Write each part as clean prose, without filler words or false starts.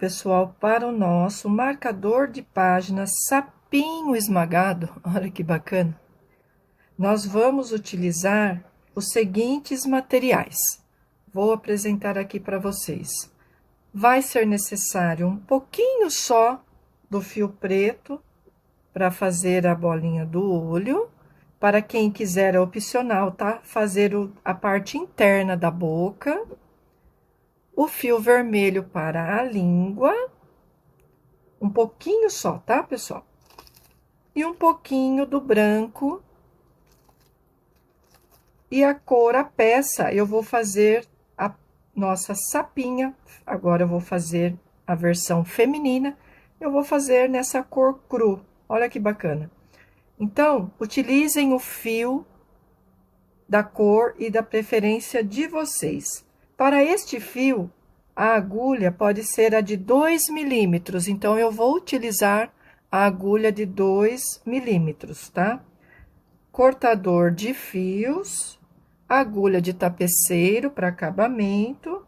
pessoal, para o nosso marcador de página sapinho esmagado, olha que bacana, nós vamos utilizar os seguintes materiais. Vou apresentar aqui para vocês. Vai ser necessário um pouquinho só do fio preto para fazer a bolinha do olho. Para quem quiser, é opcional, tá? Fazer a parte interna da boca. O fio vermelho para a língua, um pouquinho só, tá, pessoal? E um pouquinho do branco. E a cor, a peça, eu vou fazer a nossa sapinha. Agora eu vou fazer a versão feminina. Eu vou fazer nessa cor cru. Olha que bacana. Então, utilizem o fio da cor e da preferência de vocês. Para este fio, a agulha pode ser a de 2 milímetros, então eu vou utilizar a agulha de 2 milímetros, tá? Cortador de fios, agulha de tapeceiro para acabamento,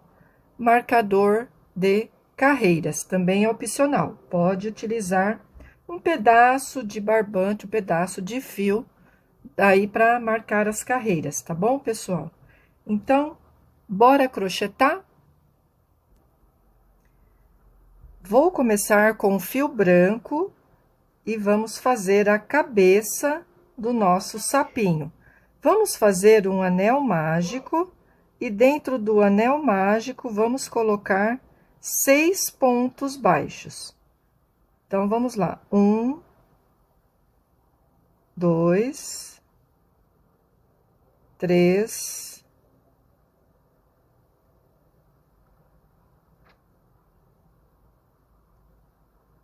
marcador de carreiras, também é opcional. Pode utilizar um pedaço de barbante, um pedaço de fio, daí para marcar as carreiras, tá bom, pessoal? Então, bora crochetar? Vou começar com o fio branco e vamos fazer a cabeça do nosso sapinho. Vamos fazer um anel mágico e dentro do anel mágico vamos colocar 6 pontos baixos. Então, vamos lá. 1, 2, 3,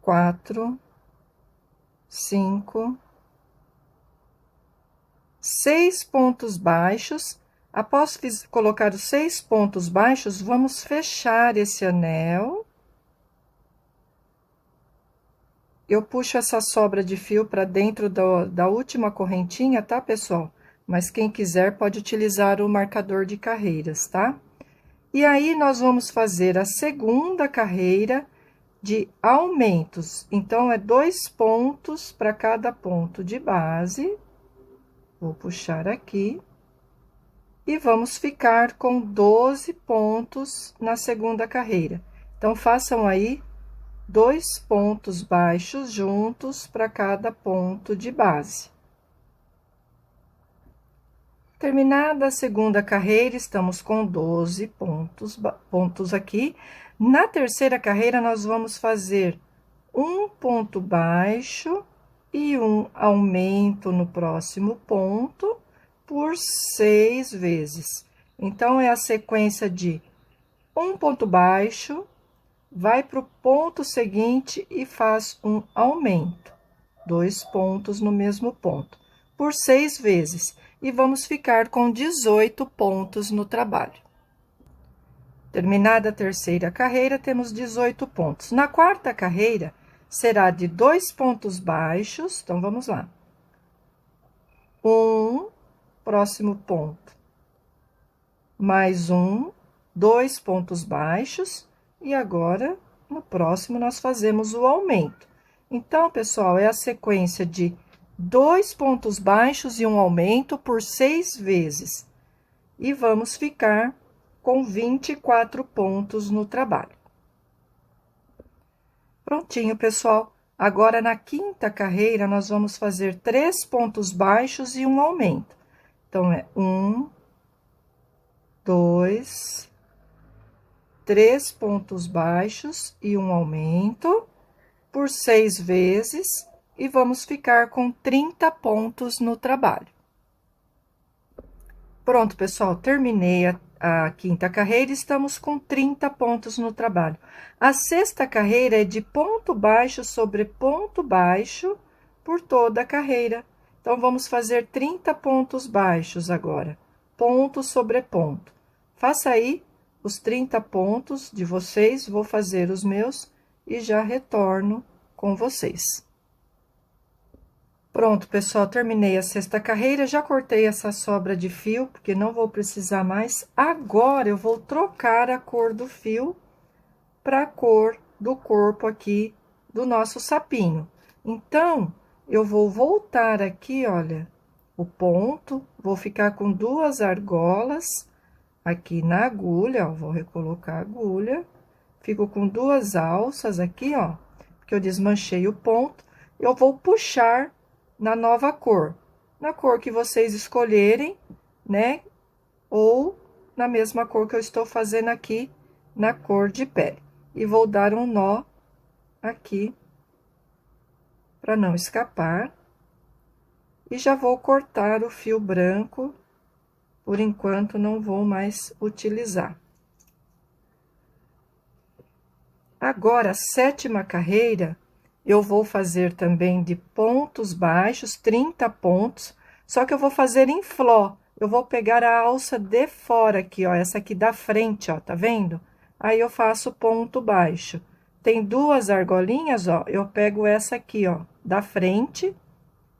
4, 5, 6 pontos baixos. Após colocar os 6 pontos baixos, vamos fechar esse anel. Eu puxo essa sobra de fio para dentro da última correntinha, tá, pessoal? Mas quem quiser pode utilizar o marcador de carreiras, tá? E aí, nós vamos fazer a segunda carreira de aumentos. Então, é 2 pontos para cada ponto de base. Vou puxar aqui. E vamos ficar com 12 pontos na segunda carreira. Então, façam aí 2 pontos baixos juntos para cada ponto de base. Terminada a segunda carreira, estamos com 12 pontos aqui. Na terceira carreira, nós vamos fazer um ponto baixo e um aumento no próximo ponto por 6 vezes. Então, é a sequência de um ponto baixo, vai para o ponto seguinte e faz um aumento. 2 pontos no mesmo ponto, por 6 vezes. E vamos ficar com 18 pontos no trabalho. Terminada a terceira carreira, temos 18 pontos. Na quarta carreira, será de 2 pontos baixos. Então, vamos lá. Próximo ponto. Mais 2 pontos baixos. E agora, no próximo, nós fazemos o aumento. Então, pessoal, é a sequência de 2 pontos baixos e um aumento por 6 vezes. E vamos ficar com 24 pontos no trabalho. Prontinho, pessoal. Agora, na quinta carreira, nós vamos fazer 3 pontos baixos e um aumento. Então, é 2, 3 pontos baixos e um aumento por 6 vezes. E vamos ficar com 30 pontos no trabalho. Pronto, pessoal, terminei a quinta carreira, estamos com 30 pontos no trabalho. A sexta carreira é de ponto baixo sobre ponto baixo por toda a carreira. Então, vamos fazer 30 pontos baixos agora, ponto sobre ponto. Faça aí os 30 pontos de vocês, vou fazer os meus e já retorno com vocês. Pronto, pessoal, terminei a sexta carreira, já cortei essa sobra de fio, porque não vou precisar mais. Agora, eu vou trocar a cor do fio para a cor do corpo aqui do nosso sapinho. Então, eu vou voltar aqui, olha, o ponto, vou ficar com 2 argolas aqui na agulha, ó, vou recolocar a agulha, fico com 2 alças aqui, ó, porque eu desmanchei o ponto, eu vou puxar na nova cor, na cor que vocês escolherem, né, ou na mesma cor que eu estou fazendo aqui, na cor de pele. E vou dar um nó aqui, para não escapar. E já vou cortar o fio branco, por enquanto não vou mais utilizar. Agora, a 7ª carreira, eu vou fazer também de pontos baixos, 30 pontos, só que eu vou fazer em fló. Eu vou pegar a alça de fora aqui, ó, essa aqui da frente, ó, tá vendo? Aí, eu faço ponto baixo. Tem 2 argolinhas, ó, eu pego essa aqui, ó, da frente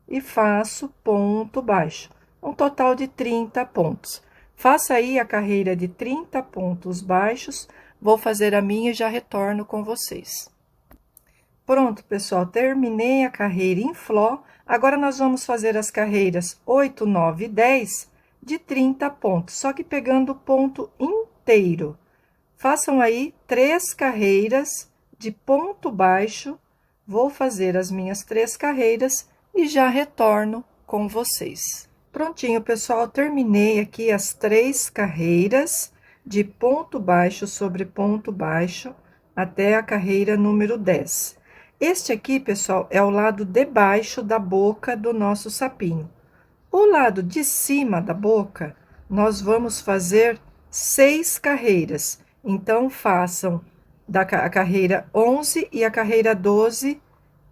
e faço ponto baixo. Um total de 30 pontos. Faça aí a carreira de 30 pontos baixos. Vou fazer a minha e já retorno com vocês. Pronto, pessoal, terminei a carreira em fló. Agora, nós vamos fazer as carreiras 8, 9 e 10 de 30 pontos, só que pegando o ponto inteiro. Façam aí 3 carreiras de ponto baixo. Vou fazer as minhas 3 carreiras e já retorno com vocês. Prontinho, pessoal, terminei aqui as 3 carreiras de ponto baixo sobre ponto baixo até a carreira número 10. Este aqui, pessoal, é o lado de baixo da boca do nosso sapinho. O lado de cima da boca, nós vamos fazer 6 carreiras. Então, façam a carreira 11 e a carreira 12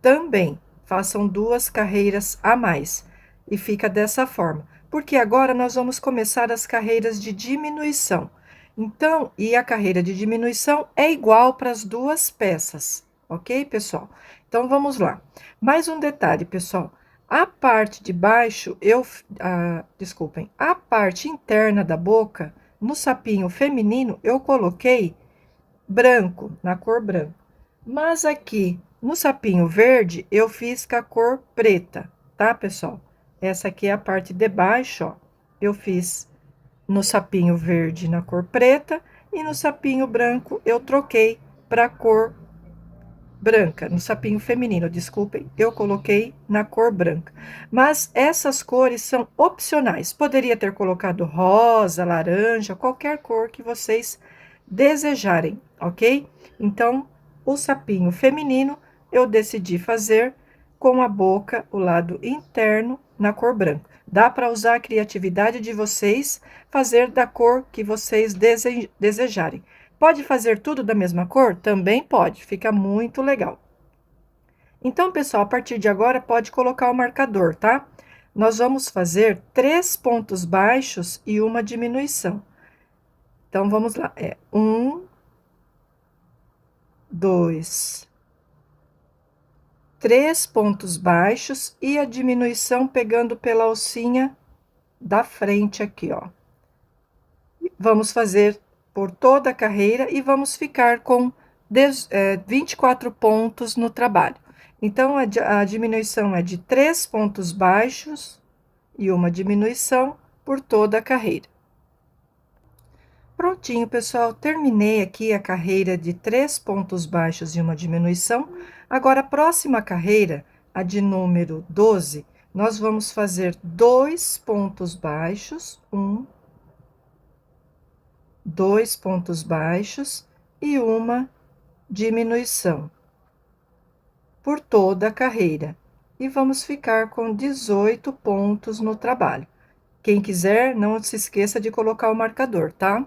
também. Façam 2 carreiras a mais. E fica dessa forma. Porque agora nós vamos começar as carreiras de diminuição. Então, e a carreira de diminuição é igual para as 2 peças, ok, pessoal? Então, vamos lá. Mais um detalhe, pessoal. A parte de baixo, desculpem, a parte interna da boca, no sapinho feminino, eu coloquei branco, na cor branca. Mas aqui, no sapinho verde, eu fiz com a cor preta, tá, pessoal? Essa aqui é a parte de baixo, ó. Eu fiz no sapinho verde na cor preta e no sapinho branco eu troquei para cor branca. No sapinho feminino, desculpem, eu coloquei na cor branca. Mas essas cores são opcionais. Poderia ter colocado rosa, laranja, qualquer cor que vocês desejarem, ok? Então, o sapinho feminino eu decidi fazer com a boca, o lado interno, na cor branca. Dá para usar a criatividade de vocês, fazer da cor que vocês desejarem. Pode fazer tudo da mesma cor? Também pode, fica muito legal. Então, pessoal, a partir de agora, pode colocar o marcador, tá? Nós vamos fazer 3 pontos baixos e uma diminuição. Então, vamos lá. 1, 2, 3 pontos baixos e a diminuição pegando pela alcinha da frente aqui, ó. Vamos fazer por toda a carreira e vamos ficar com 24 pontos no trabalho. Então, a diminuição é de 3 pontos baixos e uma diminuição por toda a carreira. Prontinho, pessoal, terminei aqui a carreira de 3 pontos baixos e uma diminuição. Agora, a próxima carreira, a de número 12, nós vamos fazer 2 pontos baixos, 2 pontos baixos e uma diminuição por toda a carreira. E vamos ficar com 18 pontos no trabalho. Quem quiser, não se esqueça de colocar o marcador, tá?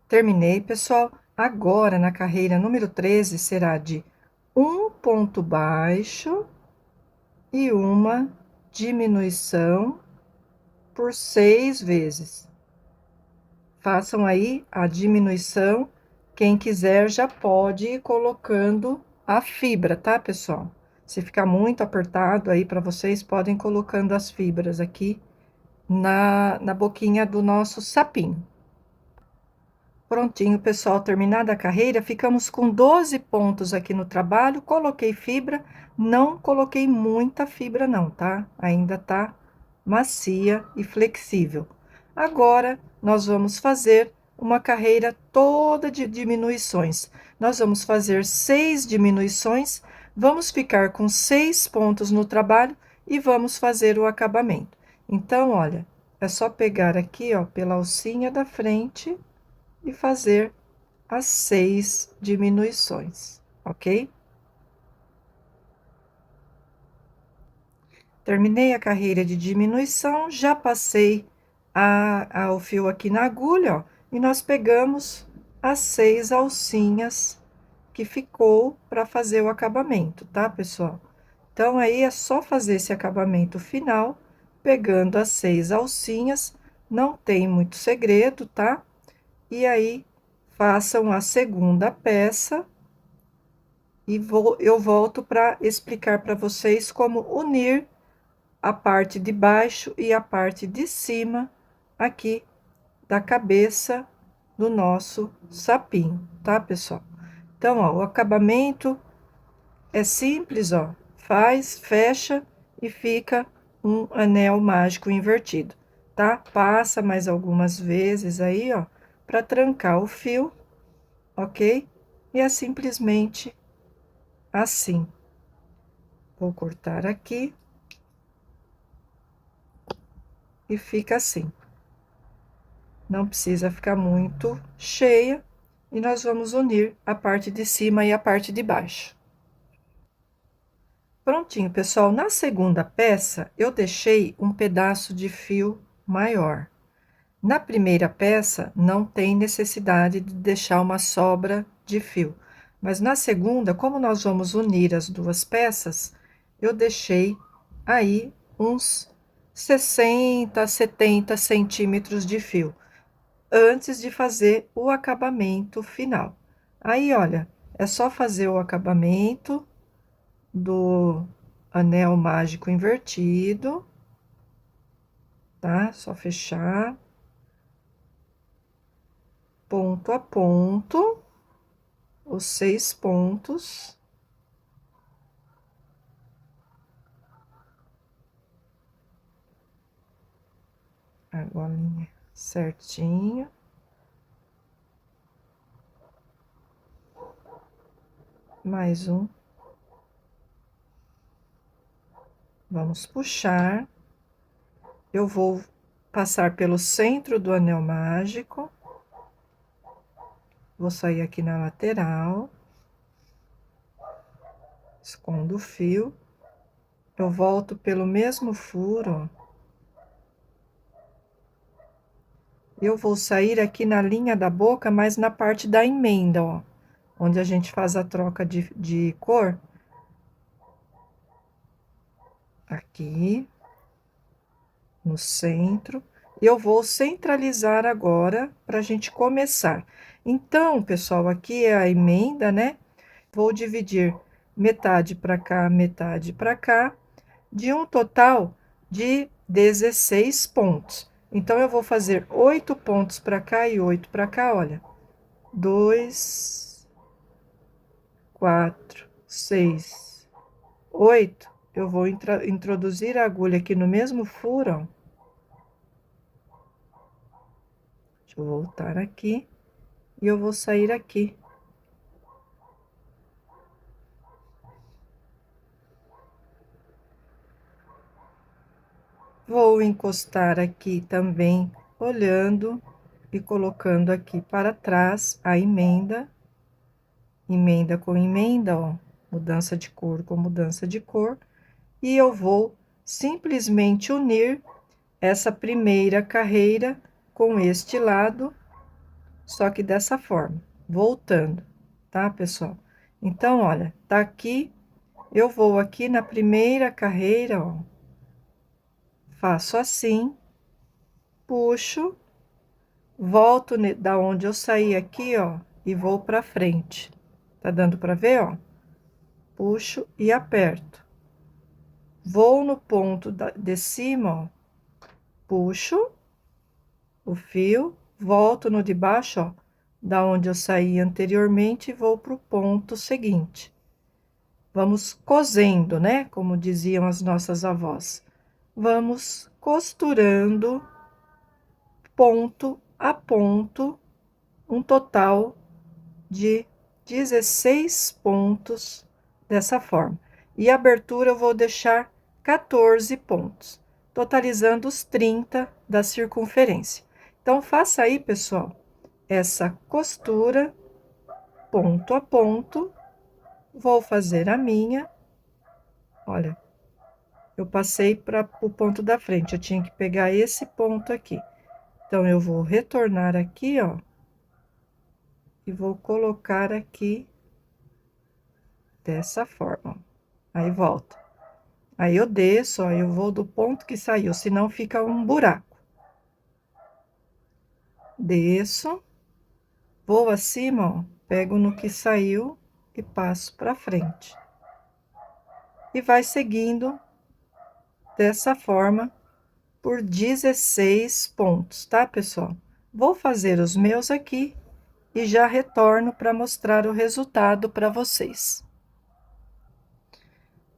Terminei, pessoal. Agora, na carreira número 13, será de 1 ponto baixo e uma diminuição por 6 vezes. Façam aí a diminuição. Quem quiser já pode ir colocando a fibra, tá, pessoal? Se ficar muito apertado aí para vocês, podem colocando as fibras aqui na boquinha do nosso sapinho. Prontinho, pessoal, terminada a carreira, ficamos com 12 pontos aqui no trabalho. Coloquei fibra, não coloquei muita fibra não, tá? Ainda tá macia e flexível. Agora, nós vamos fazer uma carreira toda de diminuições. Nós vamos fazer 6 diminuições, vamos ficar com 6 pontos no trabalho e vamos fazer o acabamento. Então, olha, é só pegar aqui, ó, pela alcinha da frente e fazer as 6 diminuições, ok? Terminei a carreira de diminuição, já passei o fio aqui na agulha, ó, e nós pegamos as 6 alcinhas que ficou para fazer o acabamento, tá, pessoal? Então, aí é só fazer esse acabamento final, pegando as 6 alcinhas, não tem muito segredo, tá? E aí, façam a segunda peça e eu volto para explicar para vocês como unir a parte de baixo e a parte de cima aqui da cabeça do nosso sapinho, tá, pessoal? Então, ó, o acabamento é simples, ó, faz, fecha e fica um anel mágico invertido, tá? Passa mais algumas vezes aí, ó, para trancar o fio, ok? E é simplesmente assim. Vou cortar aqui e fica assim. Não precisa ficar muito cheia e nós vamos unir a parte de cima e a parte de baixo. Prontinho, pessoal. Na segunda peça, eu deixei um pedaço de fio maior. Na primeira peça, não tem necessidade de deixar uma sobra de fio. Mas na segunda, como nós vamos unir as duas peças, eu deixei aí uns 60, 70 centímetros de fio, antes de fazer o acabamento final. Aí, olha, é só fazer o acabamento do anel mágico invertido, tá? Só fechar ponto a ponto, os 6 pontos. A golinha certinho. Mais um. Vamos puxar. Eu vou passar pelo centro do anel mágico. Vou sair aqui na lateral. Escondo o fio. Eu volto pelo mesmo furo, ó. Eu vou sair aqui na linha da boca, mas na parte da emenda, ó. Onde a gente faz a troca de cor. Aqui. No centro. E eu vou centralizar agora, para a gente começar. Então, pessoal, aqui é a emenda, né? Vou dividir metade para cá, metade para cá, de um total de 16 pontos. Então, eu vou fazer 8 pontos para cá e 8 para cá, olha. 2, 4, 6, 8. Eu vou introduzir a agulha aqui no mesmo furo, ó. Deixa eu voltar aqui. E eu vou sair aqui. Vou encostar aqui também, olhando e colocando aqui para trás a emenda. Emenda com emenda, ó. Mudança de cor com mudança de cor. E eu vou simplesmente unir essa primeira carreira com este lado, só que dessa forma, voltando, tá, pessoal? Então, olha, tá aqui, eu vou aqui na primeira carreira, ó, faço assim, puxo, volto da onde eu saí aqui, ó, e vou pra frente. Tá dando pra ver, ó? Puxo e aperto. Vou no ponto de cima, ó, puxo o fio, volto no de baixo, ó, da onde eu saí anteriormente e vou pro ponto seguinte. Vamos cosendo, né? Como diziam as nossas avós. Vamos costurando ponto a ponto, um total de 16 pontos dessa forma. E a abertura eu vou deixar 14 pontos, totalizando os 30 da circunferência. Então, faça aí, pessoal, essa costura ponto a ponto. Vou fazer a minha. Olha, eu passei para o ponto da frente, eu tinha que pegar esse ponto aqui. Então, eu vou retornar aqui, ó, e vou colocar aqui dessa forma. Aí, volta. Aí, eu desço, ó, eu vou do ponto que saiu, senão fica um buraco. Desço, vou acima, ó, pego no que saiu e passo para frente. E vai seguindo dessa forma por 16 pontos, tá, pessoal? Vou fazer os meus aqui e já retorno para mostrar o resultado para vocês.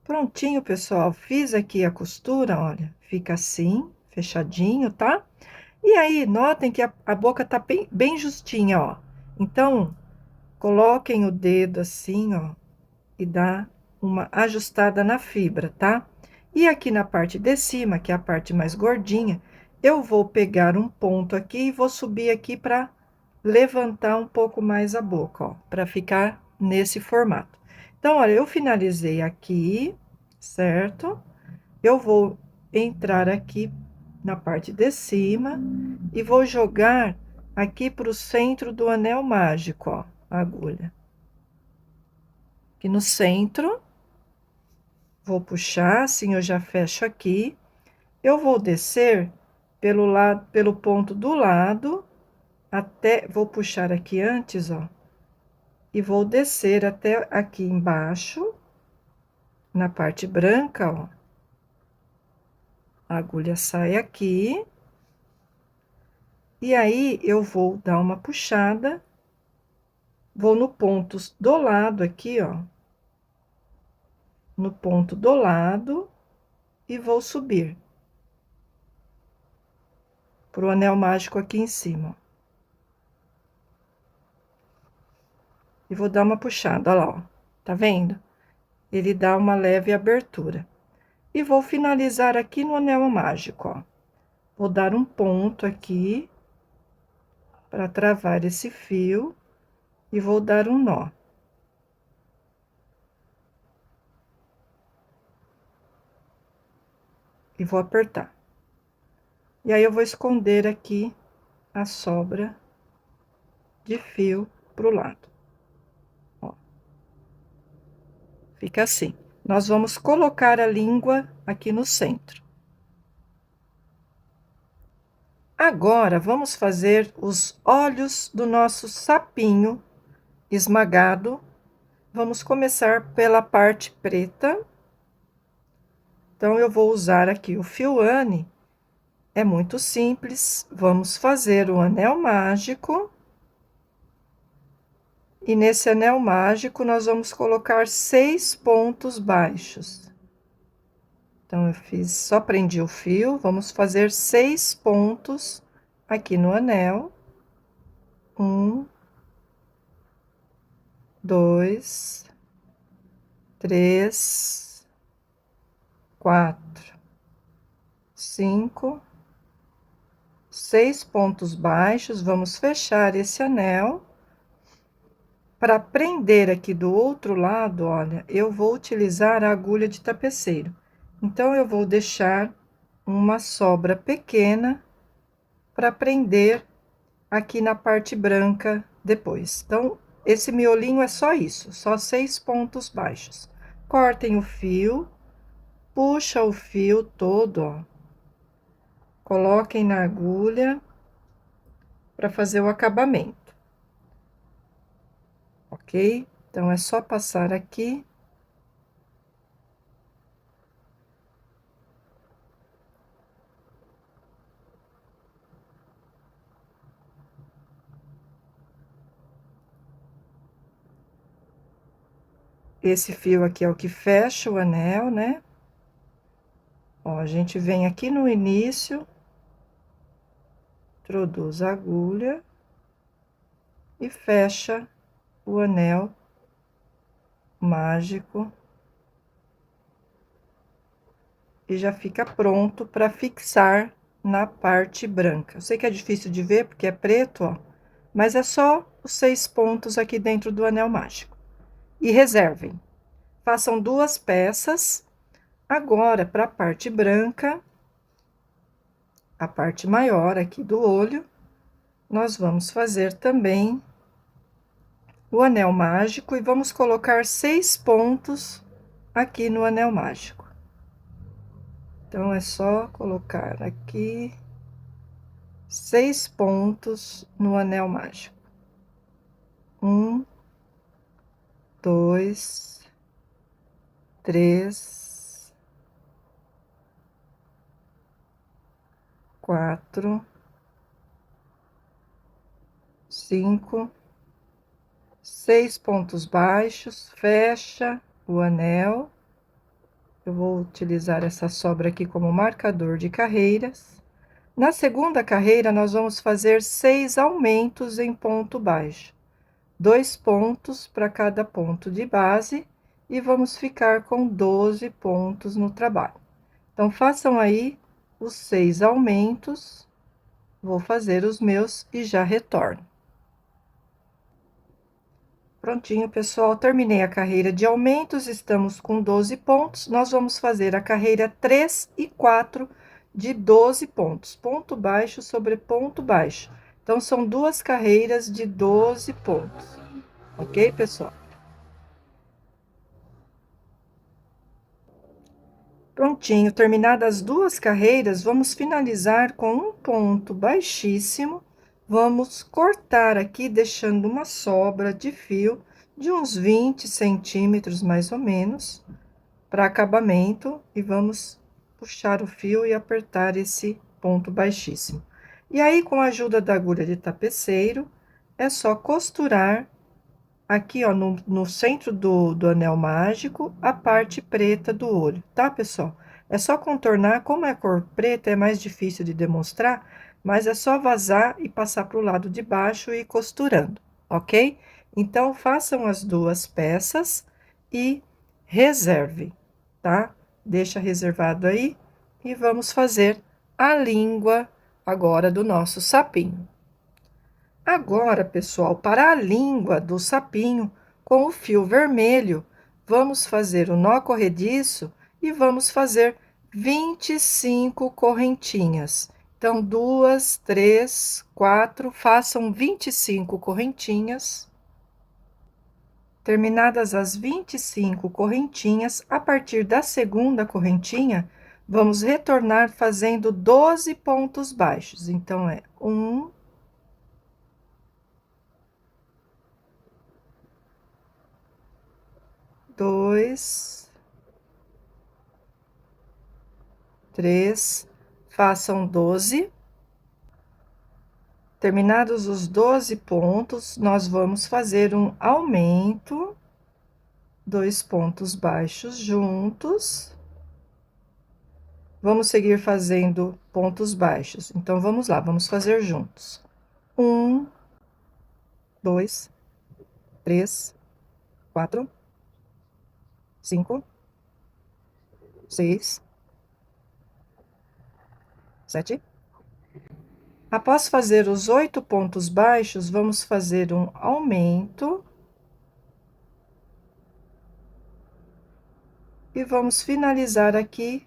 Prontinho, pessoal, fiz aqui a costura, olha, fica assim, fechadinho, tá? E aí, notem que a boca tá bem justinha, ó. Então, coloquem o dedo assim, ó, e dá uma ajustada na fibra, tá? E aqui na parte de cima, que é a parte mais gordinha, eu vou pegar um ponto aqui e vou subir aqui para levantar um pouco mais a boca, ó, para ficar nesse formato. Então, olha, eu finalizei aqui, certo? Eu vou entrar aqui na parte de cima e vou jogar aqui para o centro do anel mágico, ó, a agulha. Aqui no centro, vou puxar, assim eu já fecho aqui. Eu vou descer pelo lado, pelo ponto do lado, até, vou puxar aqui antes, ó, e vou descer até aqui embaixo, na parte branca, ó. A agulha sai aqui. E aí, eu vou dar uma puxada, vou no ponto do lado aqui, ó. No ponto do lado, e vou subir pro anel mágico aqui em cima. E vou dar uma puxada, olha lá, ó. Tá vendo? Ele dá uma leve abertura. E vou finalizar aqui no anel mágico, ó. Vou dar um ponto aqui para travar esse fio e vou dar um nó. E vou apertar. E aí, eu vou esconder aqui a sobra de fio pro lado. Ó. Fica assim. Nós vamos colocar a língua aqui no centro. Agora, vamos fazer os olhos do nosso sapinho esmagado. Vamos começar pela parte preta. Então, eu vou usar aqui o fio Anne. É muito simples. Vamos fazer o anel mágico. E nesse anel mágico, nós vamos colocar 6 pontos baixos. Então, eu fiz, só prendi o fio, vamos fazer 6 pontos aqui no anel. 1, 2, 3, 4, 5, 6 pontos baixos. Vamos fechar esse anel. Para prender aqui do outro lado, olha, eu vou utilizar a agulha de tapeceiro. Então, eu vou deixar uma sobra pequena para prender aqui na parte branca depois. Então, esse miolinho é só isso, só 6 pontos baixos. Cortem o fio, puxa o fio todo, ó. Coloquem na agulha para fazer o acabamento. Ok? Então, é só passar aqui. Esse fio aqui é o que fecha o anel, né? Ó, a gente vem aqui no início, introduz a agulha e fecha o anel mágico. E já fica pronto para fixar na parte branca. Eu sei que é difícil de ver porque é preto, ó, mas é só os 6 pontos aqui dentro do anel mágico. E reservem. Façam 2 peças. Agora, para a parte branca, a parte maior aqui do olho, nós vamos fazer também o anel mágico e vamos colocar 6 pontos aqui no anel mágico. Então, é só colocar aqui 6 pontos no anel mágico. 1, 2, 3, 4, 5, 6 pontos baixos, fecha o anel. Eu vou utilizar essa sobra aqui como marcador de carreiras. Na segunda carreira, nós vamos fazer 6 aumentos em ponto baixo. 2 pontos para cada ponto de base e vamos ficar com 12 pontos no trabalho. Então, façam aí os 6 aumentos. Vou fazer os meus e já retorno. Prontinho, pessoal, terminei a carreira de aumentos, estamos com 12 pontos. Nós vamos fazer a carreira 3 e 4 de 12 pontos, ponto baixo sobre ponto baixo. Então, são 2 carreiras de 12 pontos, ok, pessoal? Prontinho, terminadas as 2 carreiras, vamos finalizar com um ponto baixíssimo. Vamos cortar aqui, deixando uma sobra de fio de uns 20 centímetros, mais ou menos, para acabamento, e vamos puxar o fio e apertar esse ponto baixíssimo. E aí, com a ajuda da agulha de tapeceiro, é só costurar aqui, ó, no centro do anel mágico, a parte preta do olho, tá, pessoal? É só contornar, como é cor preta, é mais difícil de demonstrar, mas é só vazar e passar para o lado de baixo e ir costurando, ok? Então, façam as 2 peças e reserve, tá? Deixa reservado aí e vamos fazer a língua agora do nosso sapinho. Agora, pessoal, para a língua do sapinho, com o fio vermelho, vamos fazer o nó corrediço e vamos fazer 25 correntinhas. Então, 2, 3, 4, façam 25 correntinhas. Terminadas as 25 correntinhas, a partir da segunda correntinha, vamos retornar fazendo 12 pontos baixos. Então, é 1, 2, 3, façam 12. Terminados os 12 pontos, nós vamos fazer um aumento, 2 pontos baixos juntos. Vamos seguir fazendo pontos baixos. Então, vamos lá, vamos fazer juntos. 1, 2, 3, 4, 5, 6, 7. Após fazer os 8 pontos baixos, vamos fazer um aumento. E vamos finalizar aqui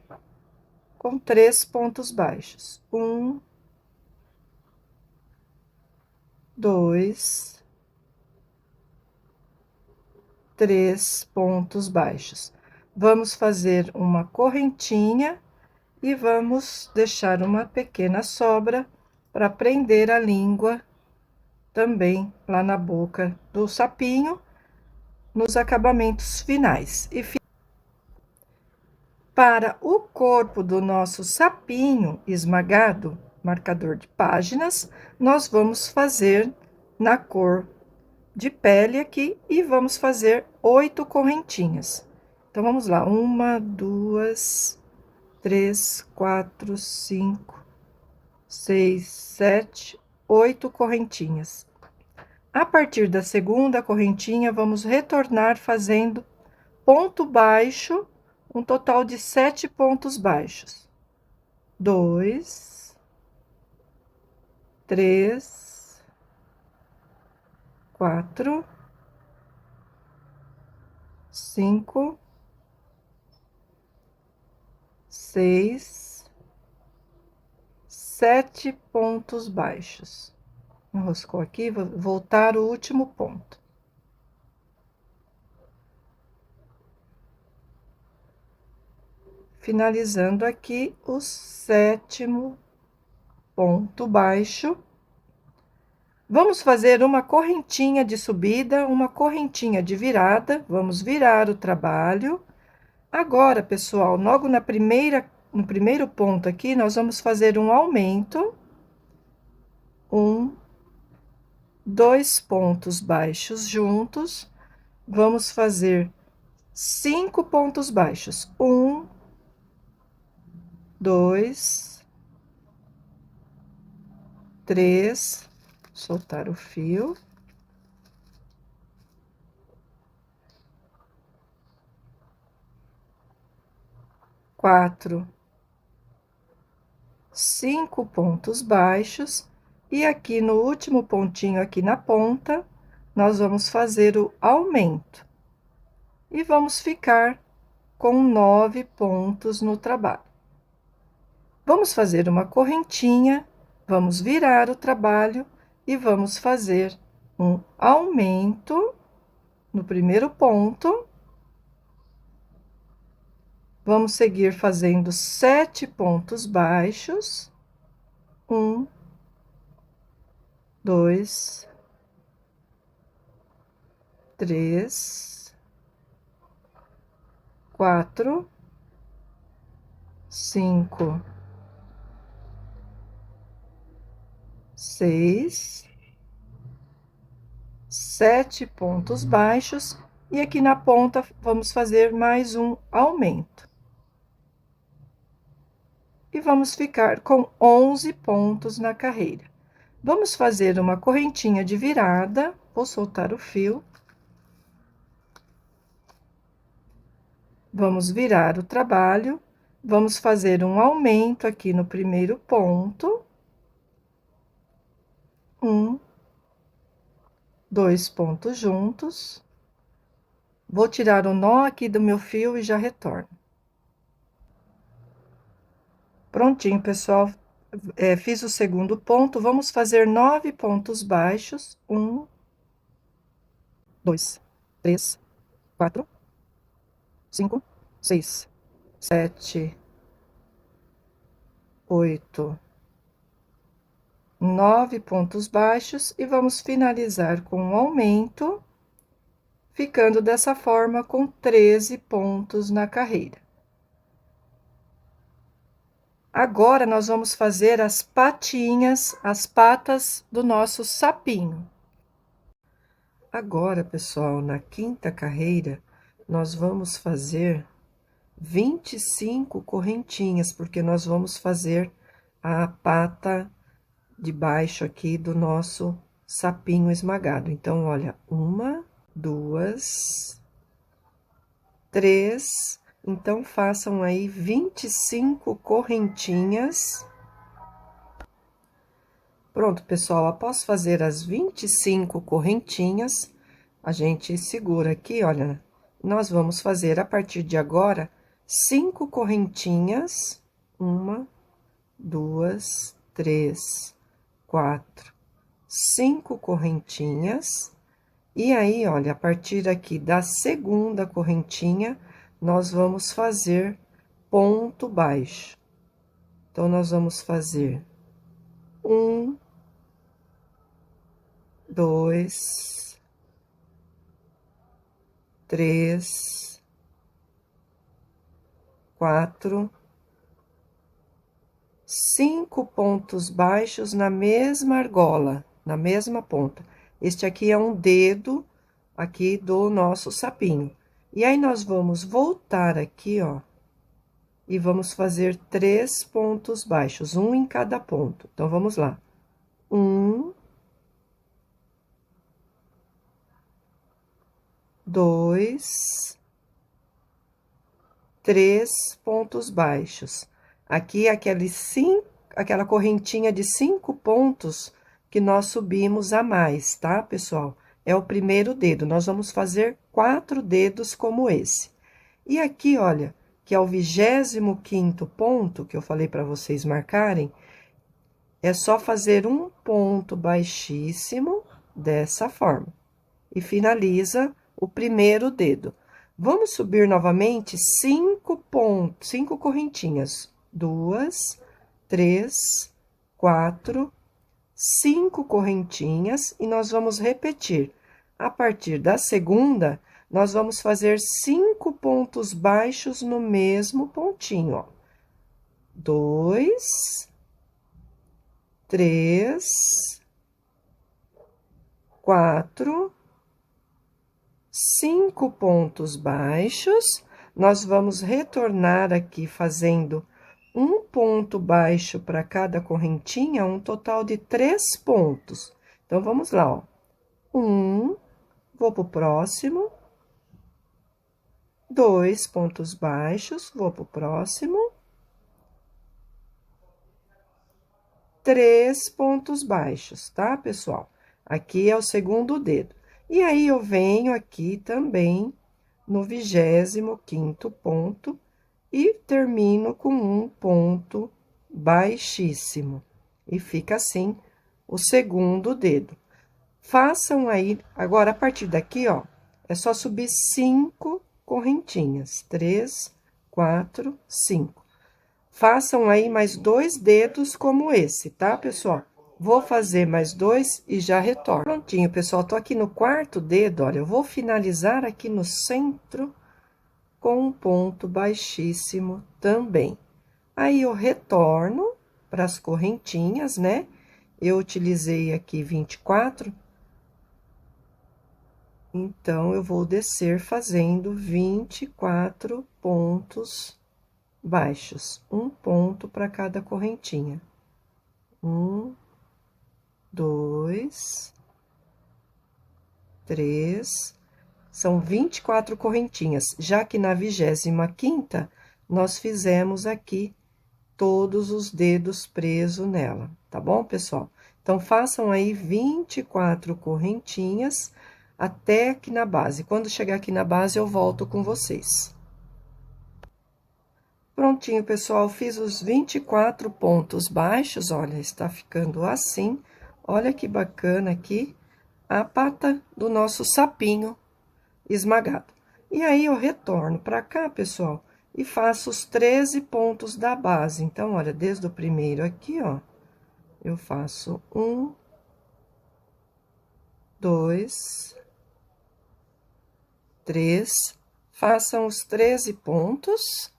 com 3 pontos baixos. 1, 2, 3 pontos baixos. Vamos fazer uma correntinha e vamos deixar uma pequena sobra para prender a língua também lá na boca do sapinho, nos acabamentos finais. E para o corpo do nosso sapinho esmagado, marcador de páginas, nós vamos fazer na cor de pele aqui e vamos fazer 8 correntinhas. Então, vamos lá. 1, 2, 3, 4, 5, 6, 7, 8 correntinhas. A partir da segunda correntinha, vamos retornar fazendo ponto baixo, um total de 7 pontos baixos. 2, 3, 4, 5, 6, 7 pontos baixos. Enroscou aqui, vou voltar o último ponto. Finalizando aqui o 7º ponto baixo. Vamos fazer uma correntinha de subida, uma correntinha de virada, vamos virar o trabalho. Agora, pessoal, logo no primeiro ponto aqui, nós vamos fazer um aumento. 2 pontos baixos juntos, vamos fazer 5 pontos baixos. 2, 3, soltar o fio. 4, 5 pontos baixos, e aqui no último pontinho, aqui na ponta, nós vamos fazer o aumento. E vamos ficar com 9 pontos no trabalho. Vamos fazer uma correntinha, vamos virar o trabalho e vamos fazer um aumento no primeiro ponto. Vamos seguir fazendo 7 pontos baixos. 1, 2, 3, 4, 5, 6, 7 pontos baixos, e aqui na ponta vamos fazer mais um aumento. E vamos ficar com 11 pontos na carreira. Vamos fazer uma correntinha de virada, vou soltar o fio. Vamos virar o trabalho, vamos fazer um aumento aqui no primeiro ponto. 2 pontos juntos. Vou tirar o nó aqui do meu fio e já retorno. Prontinho, pessoal. Fiz o segundo ponto, vamos fazer 9 pontos baixos. 1, 2, 3, 4, 5, 6, 7, 8, 9 pontos baixos, e vamos finalizar com um aumento, ficando dessa forma com 13 pontos na carreira. Agora, nós vamos fazer as patinhas, as patas do nosso sapinho. Agora, pessoal, na quinta carreira, nós vamos fazer 25 correntinhas, porque nós vamos fazer a pata de baixo aqui do nosso sapinho esmagado. Então, olha, 1, 2, 3... Então, façam aí 25 correntinhas. Pronto, pessoal, após fazer as 25 correntinhas, a gente segura aqui, olha, nós vamos fazer, a partir de agora, 5 correntinhas. 1, 2, 3, 4, 5 correntinhas. E aí, olha, a partir aqui da segunda correntinha, nós vamos fazer ponto baixo. Então, nós vamos fazer 1, 2, 3, 4, 5 pontos baixos na mesma argola, na mesma ponta. Este aqui é um dedo aqui do nosso sapinho. E aí, nós vamos voltar aqui, ó, e vamos fazer 3 pontos baixos, um em cada ponto. Então, vamos lá. 1, 2, 3 pontos baixos. Aqui, aquela correntinha de 5 pontos que nós subimos a mais, tá, pessoal? É o primeiro dedo. Nós vamos fazer 4 dedos como esse. E aqui, olha, que é o 25º ponto que eu falei para vocês marcarem, é só fazer um ponto baixíssimo dessa forma. E finaliza o primeiro dedo. Vamos subir novamente 5 pontos, 5 correntinhas. 2, 3, 4, 5 correntinhas e nós vamos repetir. A partir da segunda, nós vamos fazer 5 pontos baixos no mesmo pontinho, ó. 2, 3, 4, 5 pontos baixos. Nós vamos retornar aqui fazendo um ponto baixo para cada correntinha, um total de 3 pontos. Então, vamos lá, ó. 1, vou pro próximo. 2 pontos baixos, vou pro próximo. 3 pontos baixos, tá, pessoal? Aqui é o segundo dedo. E aí, eu venho aqui também no 25º ponto e termino com um ponto baixíssimo. E fica assim o segundo dedo. Façam aí, agora, a partir daqui, ó, é só subir 5 correntinhas. 3, 4, 5. Façam aí mais 2 dedos como esse, tá, pessoal? Vou fazer mais 2 e já retorno. Prontinho, pessoal, tô aqui no 4º dedo, olha, eu vou finalizar aqui no centro com um ponto baixíssimo também. Aí, eu retorno para as correntinhas, né? Eu utilizei aqui 24, então, eu vou descer fazendo 24 pontos baixos, um ponto para cada correntinha. 1, 2, 3, são 24 correntinhas, já que na 25ª, nós fizemos aqui todos os dedos presos nela, tá bom, pessoal? Então, façam aí 24 correntinhas até aqui na base. Quando chegar aqui na base, eu volto com vocês. Prontinho, pessoal, fiz os 24 pontos baixos, olha, está ficando assim. Olha que bacana aqui a pata do nosso sapinho esmagado. E aí, eu retorno para cá, pessoal, e faço os 13 pontos da base. Então, olha, desde o primeiro aqui, ó, eu faço 1, 2, 3, façam os 13 pontos.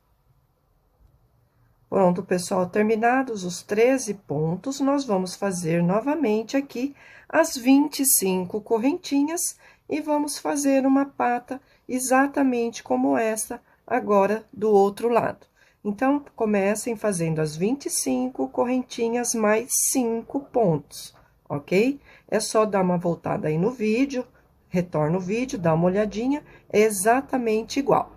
Pronto, pessoal, terminados os 13 pontos, nós vamos fazer novamente aqui as 25 correntinhas e vamos fazer uma pata exatamente como essa agora do outro lado. Então, comecem fazendo as 25 correntinhas mais 5 pontos, ok? É só dar uma voltada aí no vídeo, retorna o vídeo, dá uma olhadinha, é exatamente igual.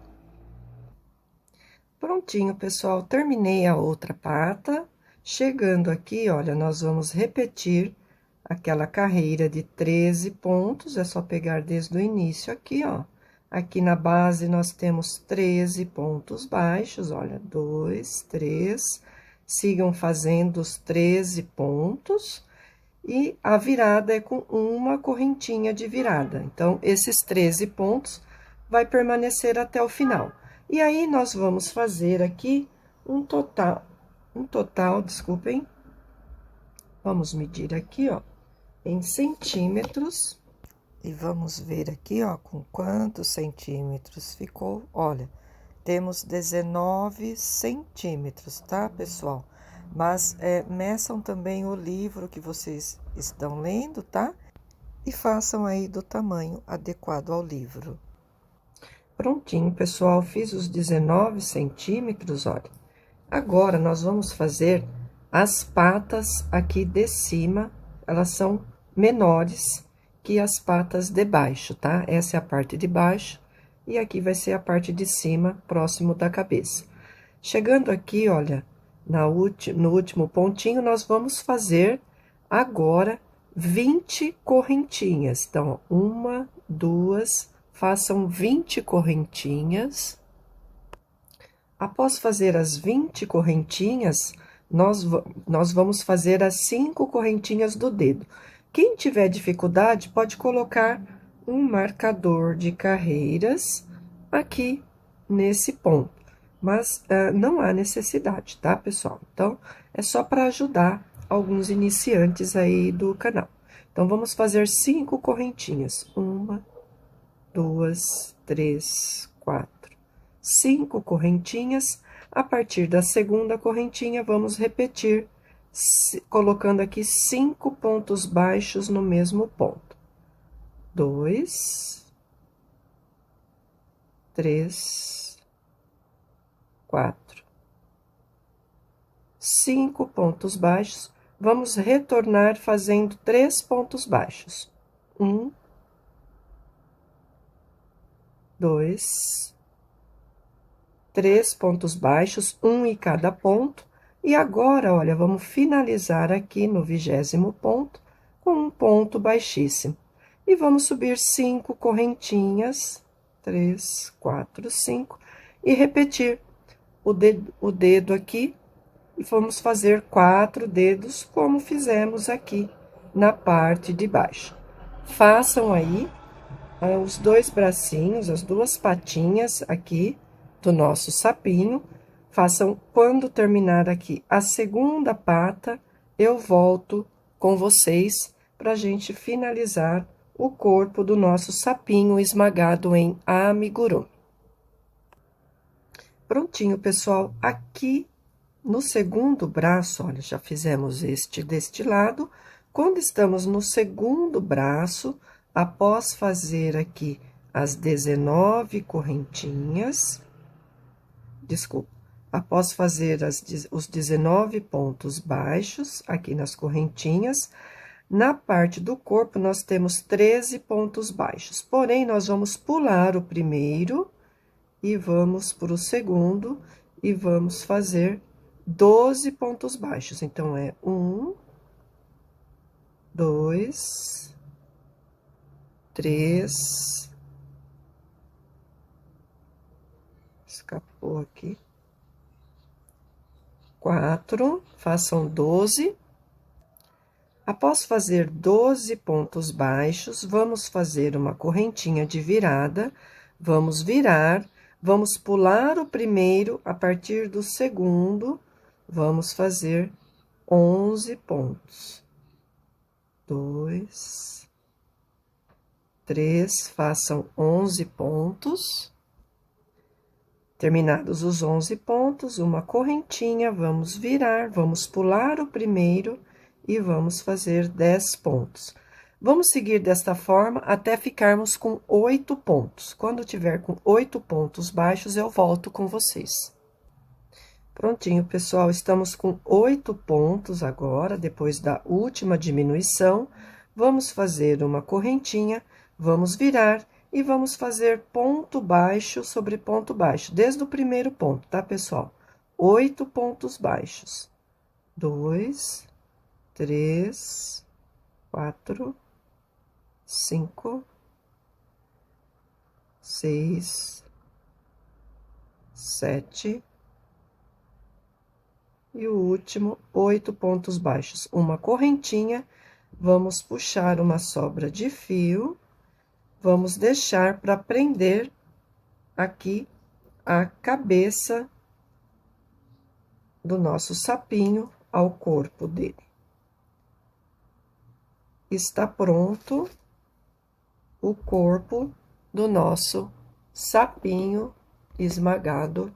Prontinho, pessoal, terminei a outra pata. Chegando aqui, olha, nós vamos repetir aquela carreira de 13 pontos, é só pegar desde o início aqui, ó. Aqui na base, nós temos 13 pontos baixos, olha, 2, 3. Sigam fazendo os 13 pontos. E a virada é com uma correntinha de virada. Então, esses 13 pontos vai permanecer até o final. E aí, nós vamos fazer aqui um total, desculpem, vamos medir aqui, ó, em centímetros. E vamos ver aqui, ó, com quantos centímetros ficou. Olha, temos 19 centímetros, tá, pessoal? Mas, meçam também o livro que vocês estão lendo, tá? e façam aí do tamanho adequado ao livro. Prontinho, pessoal, fiz os 19 centímetros, olha. Agora, nós vamos fazer as patas aqui de cima, elas são menores que as patas de baixo, tá? Essa é a parte de baixo, e aqui vai ser a parte de cima, próximo da cabeça. Chegando aqui, olha, no último pontinho, nós vamos fazer agora 20 correntinhas. Então, ó, 1, 2, façam 20 correntinhas. Após fazer as 20 correntinhas, nós vamos fazer as 5 correntinhas do dedo. Quem tiver dificuldade, pode colocar um marcador de carreiras aqui nesse ponto. Mas não há necessidade, tá, pessoal? Então, é só para ajudar alguns iniciantes aí do canal. Então, vamos fazer 5 correntinhas. 1, 2, 3, 4. 5 correntinhas. A partir da segunda correntinha, vamos repetir, colocando aqui 5 pontos baixos no mesmo ponto. 2, 3, 4. 5 pontos baixos. Vamos retornar fazendo 3 pontos baixos. 1, 2, 3 pontos baixos, um em cada ponto. E agora, olha, vamos finalizar aqui no 20º ponto com um ponto baixíssimo. E vamos subir 5 correntinhas, 3, 4, 5, e repetir o dedo aqui, e vamos fazer 4 dedos, como fizemos aqui na parte de baixo. Façam aí os 2 bracinhos, as 2 patinhas aqui do nosso sapinho. Façam quando terminar aqui a segunda pata, eu volto com vocês para a gente finalizar o corpo do nosso sapinho esmagado em amigurumi. Prontinho, pessoal. Aqui no segundo braço, olha, já fizemos este deste lado. Quando estamos no segundo braço, após fazer aqui as 19 correntinhas, desculpa, após fazer os 19 pontos baixos aqui nas correntinhas, na parte do corpo nós temos 13 pontos baixos, porém, nós vamos pular o primeiro e vamos para o segundo e vamos fazer 12 pontos baixos. Então, é 1, 2, 3, escapou aqui, 4, façam 12. Após fazer 12 pontos baixos, vamos fazer uma correntinha de virada, vamos virar, vamos pular o primeiro, a partir do segundo, vamos fazer 11 pontos. 2, 3, façam 11 pontos. Terminados os 11 pontos, uma correntinha, vamos virar, vamos pular o primeiro e vamos fazer 10 pontos. Vamos seguir desta forma até ficarmos com 8 pontos. Quando tiver com 8 pontos baixos, eu volto com vocês. Prontinho, pessoal, estamos com 8 pontos agora, depois da última diminuição. Vamos fazer uma correntinha, vamos virar e vamos fazer ponto baixo sobre ponto baixo, desde o primeiro ponto, tá, pessoal? 8 pontos baixos. 2, 3, 4, 5, 6, 7... E o último, 8 pontos baixos. Uma correntinha, vamos puxar uma sobra de fio, vamos deixar para prender aqui a cabeça do nosso sapinho ao corpo dele. Está pronto o corpo do nosso sapinho esmagado.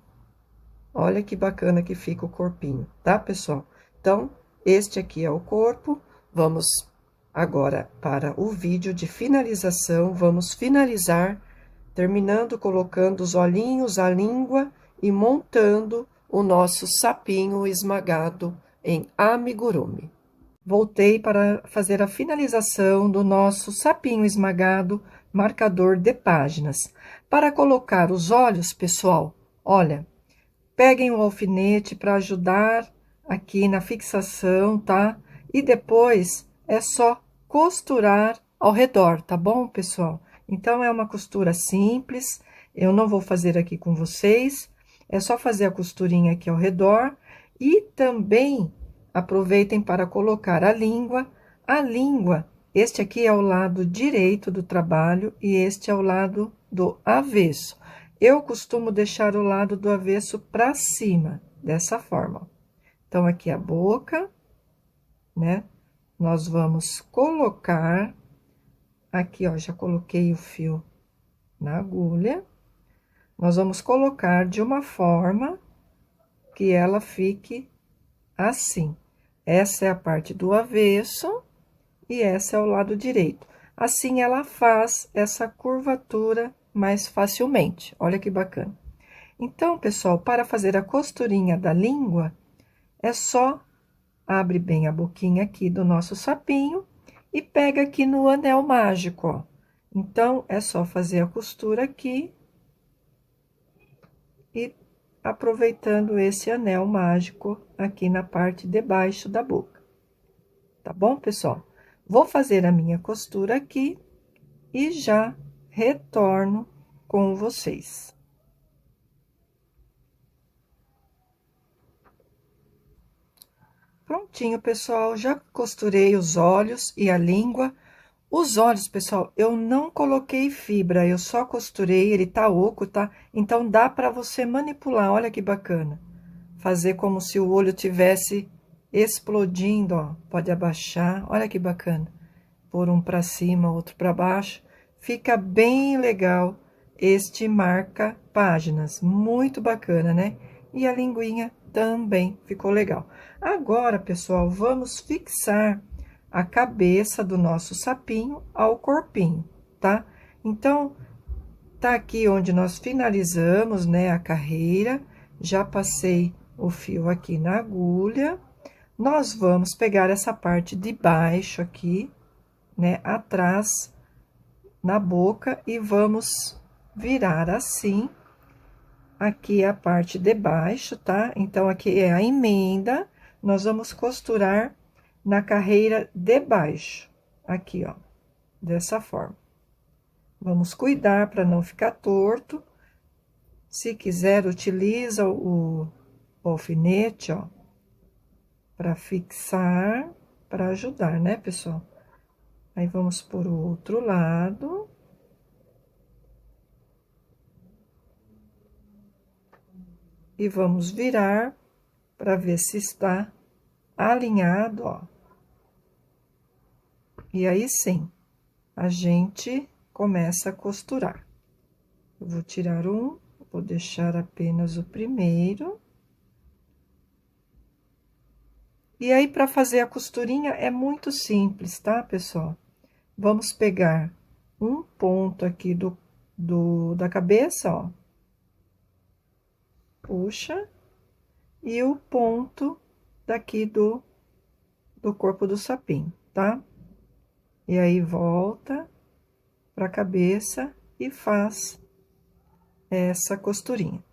Olha que bacana que fica o corpinho, tá, pessoal? Então, este aqui é o corpo. Vamos Agora, para o vídeo de finalização, vamos finalizar terminando colocando os olhinhos, a língua e montando o nosso sapinho esmagado em amigurumi. Voltei para fazer a finalização do nosso sapinho esmagado, marcador de páginas. Para colocar os olhos, pessoal, olha, peguem o alfinete para ajudar aqui na fixação, tá? E depois é só costurar ao redor, tá bom, pessoal? Então, é uma costura simples, eu não vou fazer aqui com vocês, é só fazer a costurinha aqui ao redor e também aproveitem para colocar a língua. A língua, este aqui é o lado direito do trabalho e este é o lado do avesso. Eu costumo deixar o lado do avesso para cima, dessa forma. Então, aqui a boca, né? Nós vamos colocar, aqui, ó, já coloquei o fio na agulha. Nós vamos colocar de uma forma que ela fique assim. Essa é a parte do avesso e essa é o lado direito. Assim, ela faz essa curvatura mais facilmente. Olha que bacana. Então, pessoal, para fazer a costurinha da língua, é só abre bem a boquinha aqui do nosso sapinho e pega aqui no anel mágico, ó. Então, é só fazer a costura aqui e aproveitando esse anel mágico aqui na parte de baixo da boca. Tá bom, pessoal? Vou fazer a minha costura aqui e já retorno com vocês. Prontinho, pessoal, já costurei os olhos e a língua. Os olhos, pessoal, eu não coloquei fibra, eu só costurei, ele tá oco, tá? Então, dá pra você manipular, olha que bacana. Fazer como se o olho tivesse explodindo, ó. Pode abaixar, olha que bacana. Pôr um pra cima, outro pra baixo. Fica bem legal este marca páginas, muito bacana, né? E a linguinha também ficou legal. Agora, pessoal, vamos fixar a cabeça do nosso sapinho ao corpinho, tá? Então, tá aqui onde nós finalizamos, né, a carreira. Já passei o fio aqui na agulha. Nós vamos pegar essa parte de baixo aqui, né, atrás na boca e vamos virar assim. Aqui é a parte de baixo, tá? Então, aqui é a emenda, nós vamos costurar na carreira de baixo, aqui, ó, dessa forma. Vamos cuidar para não ficar torto. Se quiser, utiliza o alfinete, ó, para fixar, para ajudar, né, pessoal? Aí, vamos por o outro lado. E vamos virar para ver se está alinhado, ó. E aí, sim, a gente começa a costurar. Eu vou tirar um, vou deixar apenas o primeiro. E aí, para fazer a costurinha é muito simples, tá, pessoal? Vamos pegar um ponto aqui da cabeça, ó. Puxa. E o ponto daqui do corpo do sapinho, tá? E aí, volta pra cabeça e faz essa costurinha.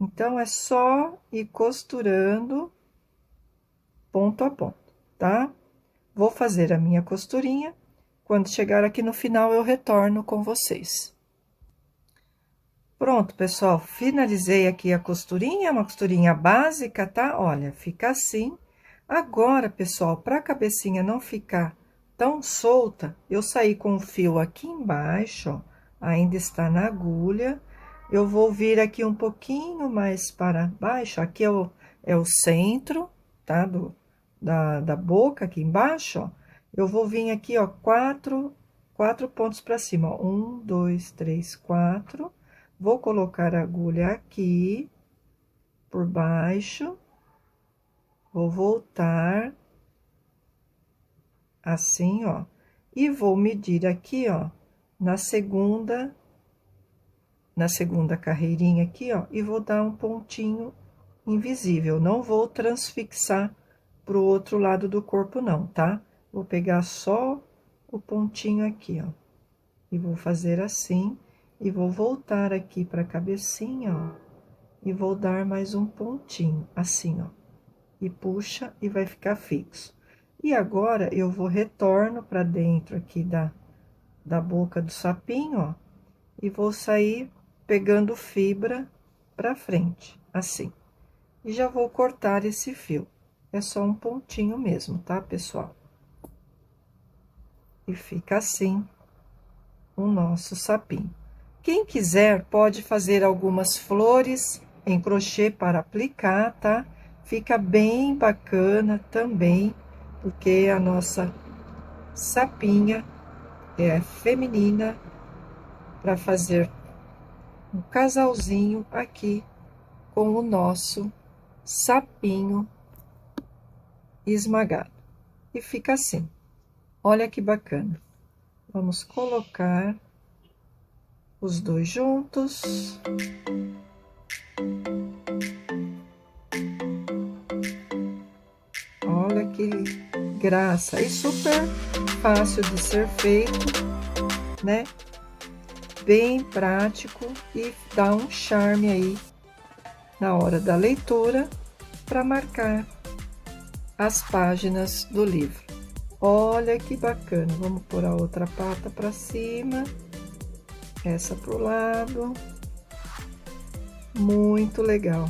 Então, é só ir costurando ponto a ponto, tá? Vou fazer a minha costurinha. Quando chegar aqui no final, eu retorno com vocês. Pronto, pessoal, finalizei aqui a costurinha, uma costurinha básica, tá? Olha, fica assim. Agora, pessoal, para a cabecinha não ficar tão solta, eu saí com o fio aqui embaixo, ó, ainda está na agulha. Eu vou vir aqui um pouquinho mais para baixo, aqui é o centro, tá? Da boca, aqui embaixo, ó. Eu vou vir aqui, ó, quatro pontos para cima, ó. 1, 2, 3, 4. Vou colocar a agulha aqui, por baixo, vou voltar, assim, ó, E vou medir aqui, ó, na segunda carreirinha aqui, ó, e vou dar um pontinho invisível. Não vou transfixar pro outro lado do corpo, não, tá? Vou pegar só o pontinho aqui, ó, e vou fazer assim, e vou voltar aqui pra cabecinha, ó, e vou dar mais um pontinho, assim, ó, e puxa e vai ficar fixo. E agora, eu vou retorno pra dentro aqui da boca do sapinho, ó, e vou sair pegando fibra pra frente, assim. E já vou cortar esse fio. É só um pontinho mesmo, tá, pessoal? E fica assim o nosso sapinho. Quem quiser pode fazer algumas flores em crochê para aplicar, tá? Fica bem bacana também, porque a nossa sapinha é feminina, para fazer um casalzinho aqui com o nosso sapinho esmagado. E fica assim. Olha que bacana. Vamos colocar os dois juntos. Olha que graça. E super fácil de ser feito, né? Bem prático e dá um charme aí na hora da leitura para marcar as páginas do livro. Olha que bacana. Vamos pôr a outra pata para cima, essa pro lado. Muito legal.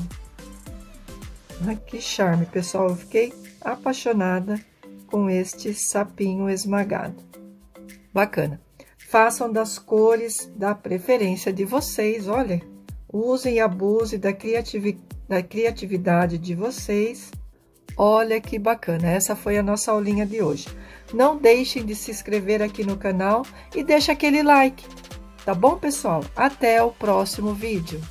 Ai, que charme, pessoal. Eu fiquei apaixonada com este sapinho esmagado. Bacana. Façam das cores da preferência de vocês, olha. Usem e abusem da criatividade de vocês. Olha que bacana, essa foi a nossa aulinha de hoje. Não deixem de se inscrever aqui no canal e deixa aquele like, tá bom, pessoal? Até o próximo vídeo.